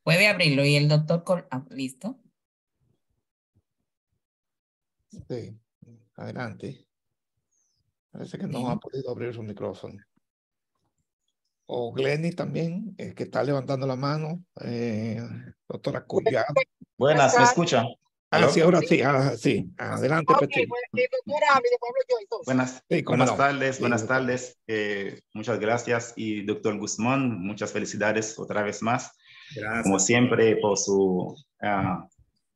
Puede abrirlo y el doctor, listo. Sí, adelante. Parece que no ha podido abrir su micrófono. O Glenny también, que está levantando la mano. Doctora Collado. Buenas, ¿me escucha? Sí, ahora sí. Sí. Adelante, Petit. Buenas, sí, buenas tardes, sí, buenas tardes. Muchas gracias. Y doctor Guzmán, muchas felicidades otra vez más. Gracias. Como siempre, por su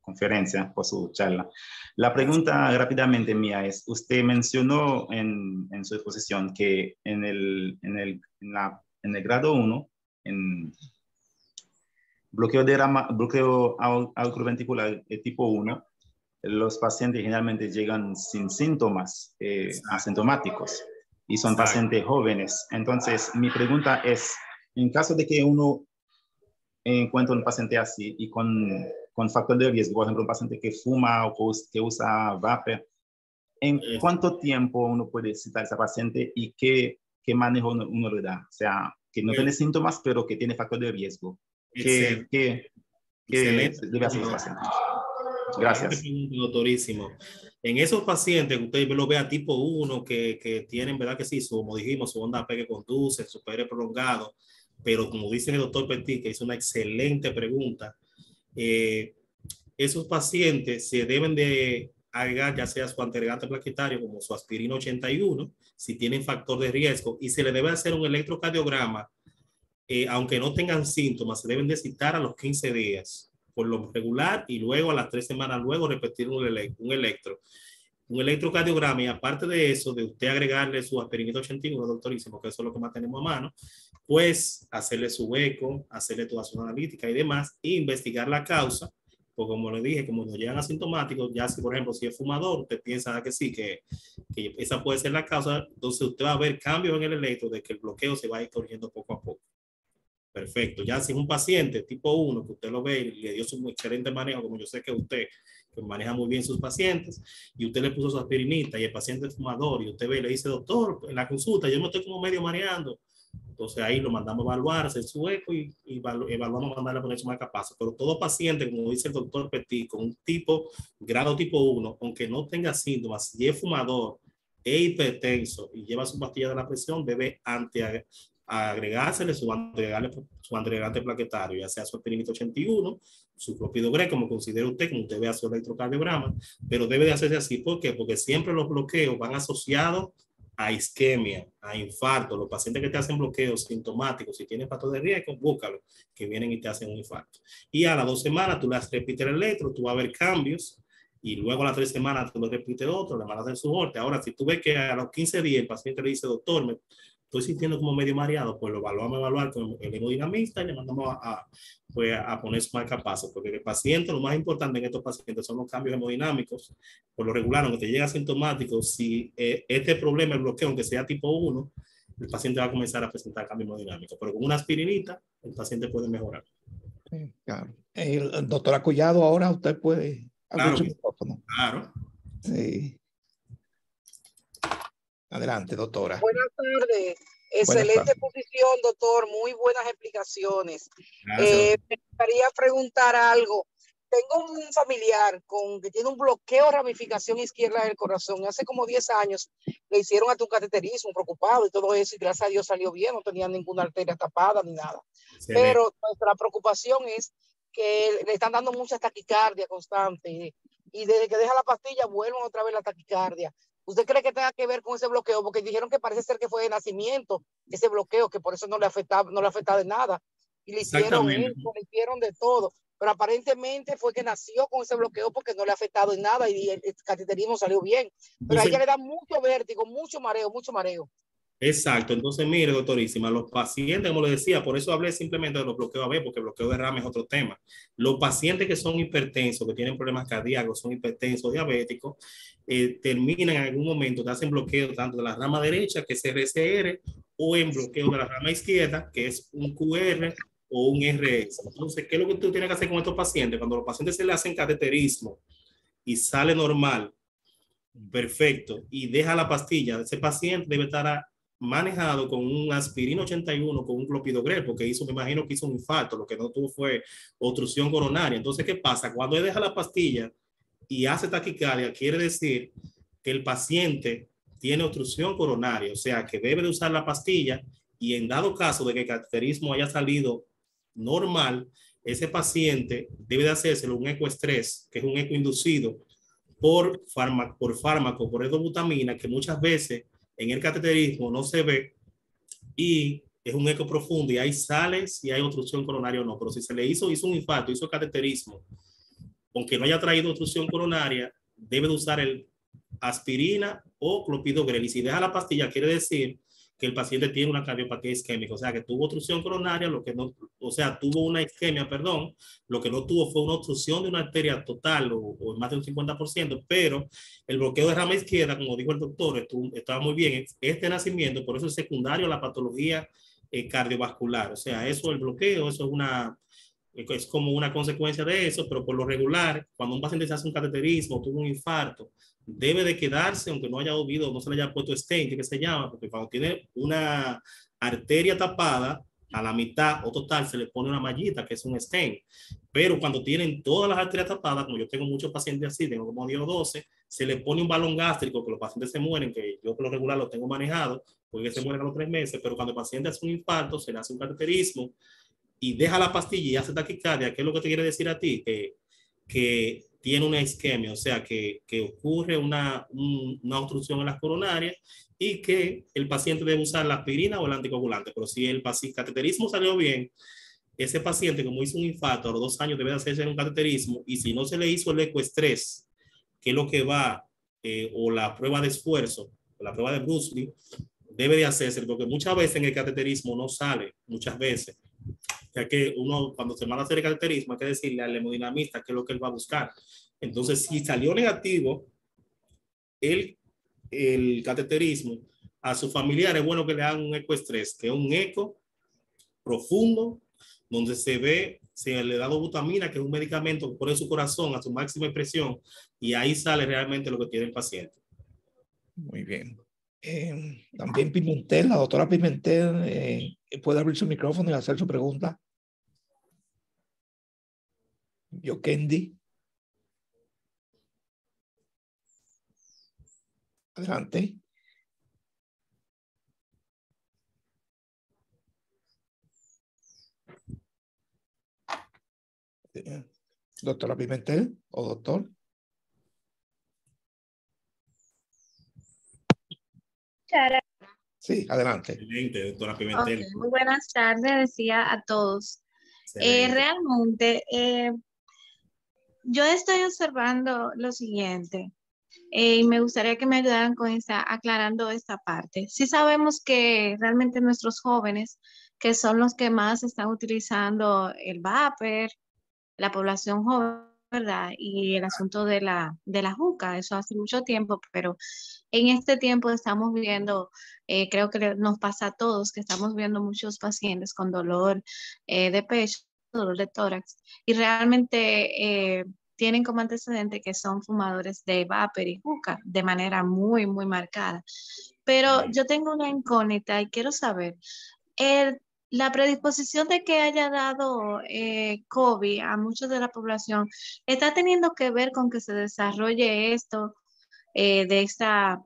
conferencia, por su charla. La pregunta rápidamente mía es, usted mencionó en su exposición que en el grado 1, en bloqueo auriculaventricular tipo 1, los pacientes generalmente llegan sin síntomas asintomáticos y son pacientes jóvenes. Entonces, mi pregunta es, en caso de que uno encuentre un paciente así y con factor de riesgo, por ejemplo, un paciente que fuma o que usa vapor, ¿en cuánto tiempo uno puede citar a ese paciente y qué manejo uno le da? O sea, que no tiene síntomas, pero que tiene factor de riesgo. ¿Qué debe hacer los pacientes? Gracias. Doctorísimo. En esos pacientes que usted lo vea tipo 1, que tienen, ¿verdad que sí? Como dijimos, su onda P que conduce, su PR prolongado, pero como dice el doctor Petit, que hizo una excelente pregunta, esos pacientes se deben de agregar ya sea su antiagregante plaquetario como su aspirina 81, si tienen factor de riesgo, y se le debe hacer un electrocardiograma, aunque no tengan síntomas, se deben de citar a los 15 días por lo regular, y luego a las 3 semanas luego repetir un electrocardiograma. Y aparte de eso, de usted agregarle su aspirinito 81, doctorísimo, que eso es lo que más tenemos a mano, pues hacerle su eco, hacerle toda su analítica y demás, e investigar la causa. Porque como le dije, como nos llegan asintomáticos, ya si por ejemplo si es fumador, usted piensa que sí, que esa puede ser la causa, entonces usted va a ver cambios en el electro, de que el bloqueo se va a ir corrigiendo poco a poco. Perfecto. Ya si es un paciente tipo 1, que usted lo ve y le dio su excelente manejo, como yo sé que usted que maneja muy bien sus pacientes, y usted le puso su aspirinita y el paciente es fumador, y usted ve y le dice, doctor, en la consulta yo me estoy como medio mareando. Entonces ahí lo mandamos a evaluar, hacer su eco y evaluamos, mandarle a poner su marcapasos. Pero todo paciente, como dice el doctor Petit, con un grado tipo 1, aunque no tenga síntomas, si es fumador e hipertenso y lleva su pastilla de la presión, debe agregársele su antiagregante plaquetario, ya sea su aspirinito 81, su clopidogrel, como considere usted, como usted vea su electrocardiograma, pero debe de hacerse así. ¿Por qué? Porque siempre los bloqueos van asociados a isquemia, a infarto. Los pacientes que te hacen bloqueos sintomáticos, si tienen factor de riesgo, búscalo, que vienen y te hacen un infarto. Y a las 2 semanas tú las repites el electro, tú vas a ver cambios, y luego a las 3 semanas tú lo repites otro, le mandas el soporte. Ahora, si tú ves que a los 15 días el paciente le dice, doctor, me estoy sintiendo como medio mareado, pues lo vamos a evaluar con el hemodinamista y le mandamos a poner su marcapasos, porque el paciente, lo más importante en estos pacientes son los cambios hemodinámicos. Por lo regular, aunque te llega asintomático, si este problema, el bloqueo, aunque sea tipo 1, el paciente va a comenzar a presentar cambios hemodinámicos, pero con una aspirinita el paciente puede mejorar. Sí, claro. Doctora Collado, ahora usted puede abrir su micrófono. Claro. Sí. Adelante, doctora. Buenas tardes. Excelente exposición, doctor. Muy buenas explicaciones. Me gustaría preguntar algo. Tengo un familiar que tiene un bloqueo ramificación izquierda del corazón. Hace como 10 años le hicieron hasta un cateterismo preocupado y todo eso, y gracias a Dios salió bien, no tenía ninguna arteria tapada ni nada. Pero nuestra preocupación es que le están dando mucha taquicardia constante y desde que deja la pastilla vuelven otra vez la taquicardia. ¿Usted cree que tenga que ver con ese bloqueo? Porque dijeron que parece ser que fue de nacimiento ese bloqueo, que por eso no le afecta de nada. Y le hicieron eso, le hicieron de todo. Pero aparentemente fue que nació con ese bloqueo porque no le ha afectado en nada y el cateterismo salió bien. Pero a ella le da mucho vértigo, mucho mareo, mucho mareo. Exacto. Entonces, mire, doctorísima, los pacientes, como le decía, por eso hablé simplemente de los bloqueos AB, porque el bloqueo de rama es otro tema. Los pacientes que son hipertensos, que tienen problemas cardíacos, son hipertensos, diabéticos, terminan en algún momento, te hacen bloqueo tanto de la rama derecha, que es RCR, o en bloqueo de la rama izquierda, que es un QR o un RS. Entonces, ¿qué es lo que tú tienes que hacer con estos pacientes? Cuando los pacientes se le hacen cateterismo y sale normal, perfecto, y deja la pastilla, ese paciente debe estar manejado con un aspirina 81, con un clopidogrel, porque me imagino que hizo un infarto, lo que no tuvo fue obstrucción coronaria. Entonces, ¿qué pasa? Cuando él deja la pastilla y hace taquicardia, quiere decir que el paciente tiene obstrucción coronaria, o sea, que debe de usar la pastilla, y en dado caso de que el cateterismo haya salido normal, ese paciente debe de hacérselo un ecoestrés, que es un eco inducido por fármaco, por endobutamina, que muchas veces en el cateterismo no se ve, y es un eco profundo y ahí sale si hay obstrucción coronaria o no. Pero si se le hizo un infarto, hizo cateterismo, aunque no haya traído obstrucción coronaria, debe de usar el aspirina o clopidogrel. Y si deja la pastilla, quiere decir que el paciente tiene una cardiopatía isquémica, o sea, que tuvo obstrucción coronaria, tuvo una isquemia, perdón, lo que no tuvo fue una obstrucción de una arteria total o más de un 50%, pero el bloqueo de rama izquierda, como dijo el doctor, estaba muy bien, este nacimiento, por eso es secundario a la patología cardiovascular, o sea, eso, el bloqueo, eso es como una consecuencia de eso, pero por lo regular, cuando un paciente se hace un cateterismo, tuvo un infarto, debe de quedarse, aunque no haya habido, no se le haya puesto stent, que se llama, porque cuando tiene una arteria tapada a la mitad o total, se le pone una mallita, que es un stent. Pero cuando tienen todas las arterias tapadas, como yo tengo muchos pacientes así, tengo como 10 o 12, se le pone un balón gástrico, que los pacientes se mueren, que yo por lo regular lo tengo manejado, porque se mueren a los 3 meses, pero cuando el paciente hace un infarto, se le hace un cateterismo y deja la pastilla y hace taquicardia. ¿Qué es lo que te quiere decir a ti? Que que tiene una isquemia, o sea, que ocurre una obstrucción en las coronarias y que el paciente debe usar la aspirina o el anticoagulante. Pero si el cateterismo salió bien, ese paciente, como hizo un infarto a los 2 años, debe hacerse un cateterismo, y si no se le hizo el ecoestrés, que es lo que va, o la prueba de esfuerzo, o la prueba de Bruce Lee, debe de hacerse, porque muchas veces en el cateterismo no sale, muchas veces. Ya que uno, cuando se manda a hacer el cateterismo, hay que decirle al hemodinamista qué es lo que él va a buscar. Entonces, si salió negativo el cateterismo, a su familiar es bueno que le hagan un ecoestrés, que es un eco profundo, donde se le da dobutamina, que es un medicamento que pone su corazón a su máxima presión, y ahí sale realmente lo que tiene el paciente. Muy bien. También Pimentel, la doctora Pimentel, puede abrir su micrófono y hacer su pregunta. Yo, Kendi. Adelante. Doctora Pimentel o doctor. Sí, adelante. Excelente, doctora Pimentel. Okay, muy buenas tardes, decía a todos. Realmente, yo estoy observando lo siguiente, y me gustaría que me ayudaran con aclarando esta parte. Sí sabemos que realmente nuestros jóvenes, que son los que más están utilizando el vapor, la población joven, ¿verdad? Y el asunto de la juca, eso hace mucho tiempo, pero en este tiempo estamos viendo, creo que nos pasa a todos, que estamos viendo muchos pacientes con dolor de pecho, dolor de tórax, y realmente tienen como antecedente que son fumadores de vapor y juca de manera muy, muy marcada. Pero yo tengo una incógnita y quiero saber, la predisposición de que haya dado COVID a muchos de la población, ¿está teniendo que ver con que se desarrolle esto de estas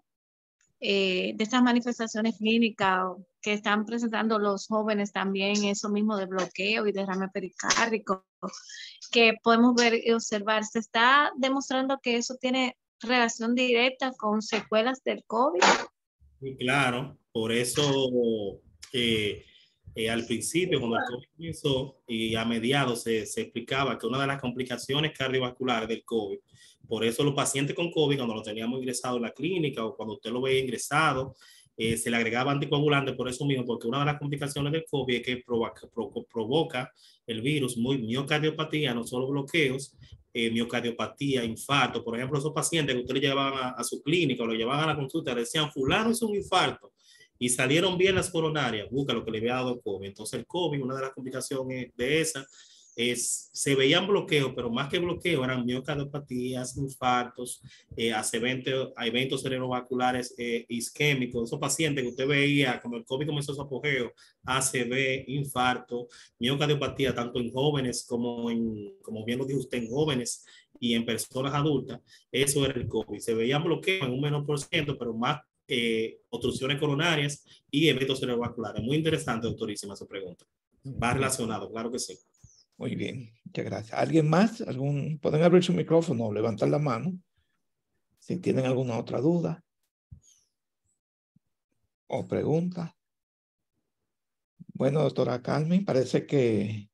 manifestaciones clínicas que están presentando los jóvenes también, eso mismo de bloqueo y derrame pericárdico, que podemos ver y observar? ¿Se está demostrando que eso tiene relación directa con secuelas del COVID? Sí, claro, por eso al principio, cuando el COVID comenzó y a mediados se explicaba que una de las complicaciones cardiovasculares del COVID, por eso los pacientes con COVID, cuando lo teníamos ingresado en la clínica o cuando usted lo veía ingresado, se le agregaba anticoagulante por eso mismo, porque una de las complicaciones del COVID es que provoca el virus miocardiopatía, no solo bloqueos, miocardiopatía, infarto. Por ejemplo, esos pacientes que usted le llevaban a su clínica o lo llevaban a la consulta, le decían, fulano hizo un infarto y salieron bien las coronarias, busca lo que le había dado COVID. Entonces el COVID, una de las complicaciones de esa, se veían bloqueos, pero más que bloqueos eran miocardiopatías, infartos, eventos cerebrovasculares isquémicos. Esos pacientes que usted veía cuando el COVID comenzó su apogeo, ACV, infarto, miocardiopatía, tanto en jóvenes como bien lo dijo usted, en jóvenes y en personas adultas, eso era el COVID. Se veían bloqueos en un menor por ciento, pero más obstrucciones coronarias y eventos cerebrovasculares. Muy interesante, doctorísima, su pregunta. Va relacionado, claro que sí. Muy bien, muchas gracias. ¿Alguien más? ¿Pueden abrir su micrófono o levantar la mano si tienen alguna otra duda o pregunta? Bueno, doctora Carmen, parece que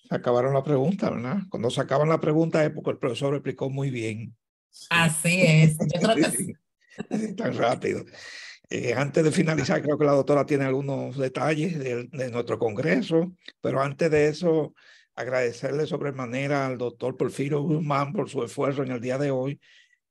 se acabaron la pregunta, ¿verdad? Cuando se acaban la pregunta es porque el profesor explicó muy bien. Así es. Yo creo que sí. Tan rápido. Antes de finalizar, creo que la doctora tiene algunos detalles de nuestro congreso, pero antes de eso, agradecerle sobremanera al doctor Porfirio Guzmán por su esfuerzo en el día de hoy.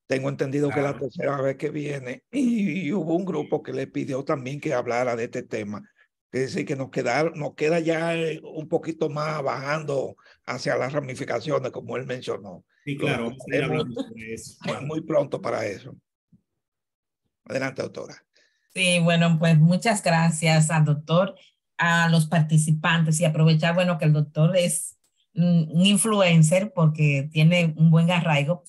Tengo entendido que es la tercera vez que viene y hubo un grupo que le pidió también que hablara de este tema. Es decir, que nos queda ya un poquito más bajando hacia las ramificaciones, como él mencionó. Sí, claro, vamos a seguir hablando sobre eso. Muy pronto para eso. Adelante, doctora. Sí, bueno, pues muchas gracias al doctor, a los participantes, y aprovechar, bueno, que el doctor es un influencer porque tiene un buen arraigo,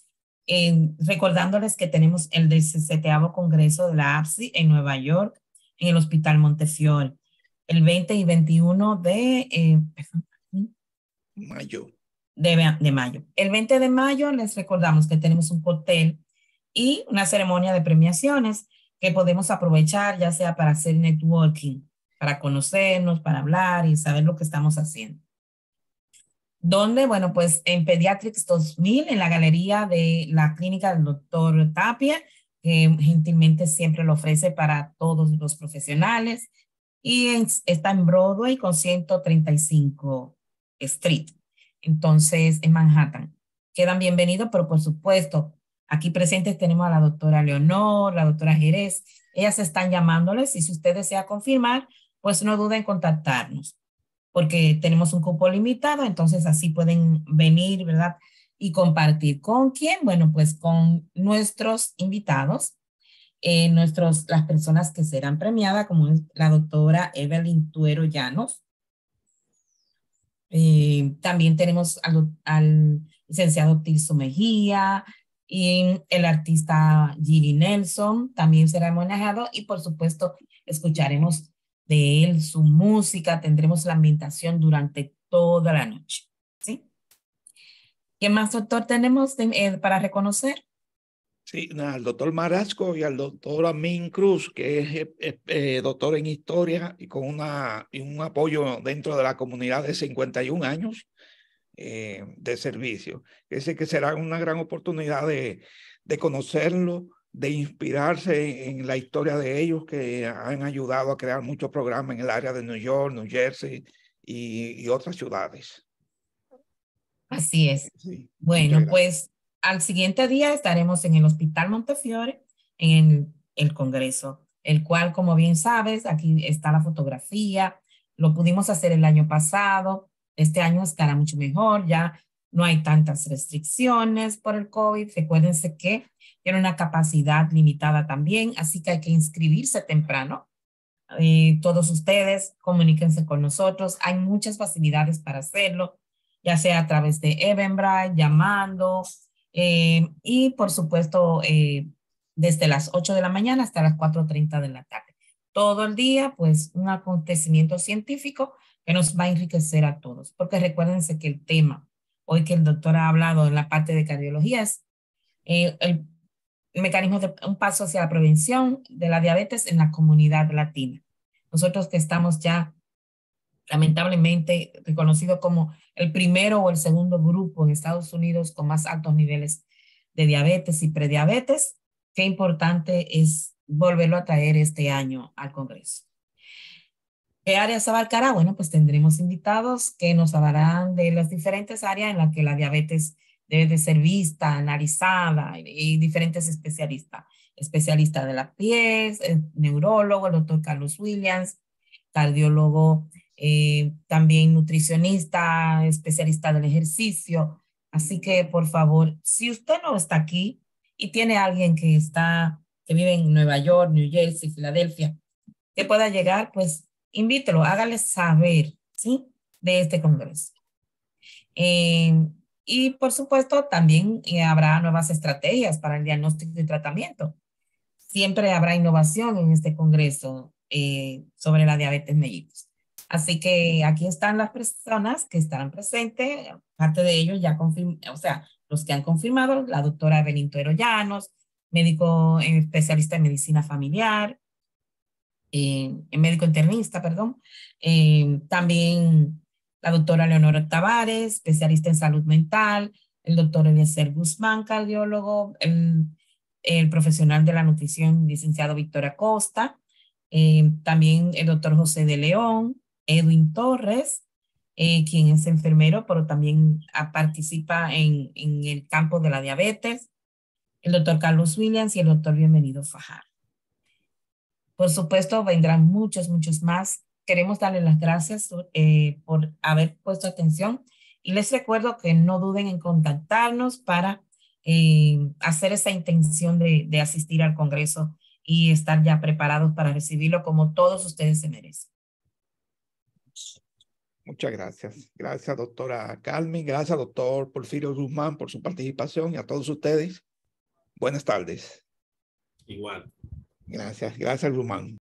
recordándoles que tenemos el 17º Congreso de la APSI en Nueva York, en el Hospital Montefiore, el 20 y 21 de mayo. de mayo. El 20 de mayo les recordamos que tenemos un cóctel y una ceremonia de premiaciones que podemos aprovechar ya sea para hacer networking, para conocernos, para hablar y saber lo que estamos haciendo. Donde, bueno, pues en Pediatrics 2000, en la galería de la clínica del doctor Tapia, que gentilmente siempre lo ofrece para todos los profesionales, y está en Broadway con 135 Street, entonces en Manhattan. Quedan bienvenidos, pero por supuesto, aquí presentes tenemos a la doctora Leonor, la doctora Jerez, ellas están llamándoles y si usted desea confirmar, pues no duden en contactarnos, porque tenemos un cupo limitado, entonces así pueden venir, ¿verdad? Y compartir. ¿Con quién? Bueno, pues con nuestros invitados, las personas que serán premiadas, como es la doctora Evelyn Tuero Llanos. También tenemos al licenciado Tirso Mejía y el artista Gilly Nelson, también será homenajeado y por supuesto escucharemos de él su música, tendremos la ambientación durante toda la noche, ¿sí? ¿Qué más, doctor, tenemos para reconocer? Sí, al doctor Marasco y al doctor Amin Cruz, que es doctor en historia y con un apoyo dentro de la comunidad de 51 años de servicio. Ese que será una gran oportunidad de conocerlo, de inspirarse en la historia de ellos, que han ayudado a crear muchos programas en el área de New York, New Jersey y otras ciudades. Así es. Sí, bueno, pues al siguiente día estaremos en el Hospital Montefiore, en el Congreso, el cual, como bien sabes, aquí está la fotografía, lo pudimos hacer el año pasado, este año estará mucho mejor, ya no hay tantas restricciones por el COVID, recuérdense que tiene una capacidad limitada también, así que hay que inscribirse temprano. Todos ustedes comuníquense con nosotros, hay muchas facilidades para hacerlo, ya sea a través de Eventbrite, llamando, y por supuesto desde las 8 de la mañana hasta las 4:30 de la tarde. Todo el día, pues un acontecimiento científico que nos va a enriquecer a todos, porque recuérdense que el tema hoy que el doctor ha hablado en la parte de cardiología es el mecanismo de un paso hacia la prevención de la diabetes en la comunidad latina. Nosotros que estamos ya lamentablemente reconocido como el primero o el segundo grupo en Estados Unidos con más altos niveles de diabetes y prediabetes, qué importante es volverlo a traer este año al Congreso. ¿Qué áreas abarcará? Bueno, pues tendremos invitados que nos hablarán de las diferentes áreas en las que la diabetes debe de ser vista, analizada, y diferentes especialistas. Especialista de la piel, neurólogo, el doctor Carlos Williams, cardiólogo, también nutricionista, especialista del ejercicio. Así que, por favor, si usted no está aquí y tiene alguien que vive en Nueva York, New Jersey, Filadelfia, que pueda llegar, pues invítelo, hágale saber, ¿sí? De este congreso. Y por supuesto, también habrá nuevas estrategias para el diagnóstico y tratamiento. Siempre habrá innovación en este congreso sobre la diabetes mellitus. Así que aquí están las personas que estarán presentes, parte de ellos ya o sea, los que han confirmado, la doctora Evelyn Tuero Llanos, médico especialista en medicina familiar, médico internista, perdón, también la doctora Leonora Tavares, especialista en salud mental, el doctor Eliezer Guzmán, cardiólogo, el profesional de la nutrición, licenciado Víctor Acosta, también el doctor José de León, Edwin Torres, quien es enfermero, pero también participa en el campo de la diabetes, el doctor Carlos Williams y el doctor Bienvenido Fajardo. Por supuesto, vendrán muchos más. Queremos darle las gracias por haber puesto atención y les recuerdo que no duden en contactarnos para hacer esa intención de asistir al Congreso y estar ya preparados para recibirlo como todos ustedes se merecen. Muchas gracias. Gracias, doctora Carmen. Gracias, doctor Porfirio Guzmán, por su participación y a todos ustedes. Buenas tardes. Igual. Gracias, Guzmán.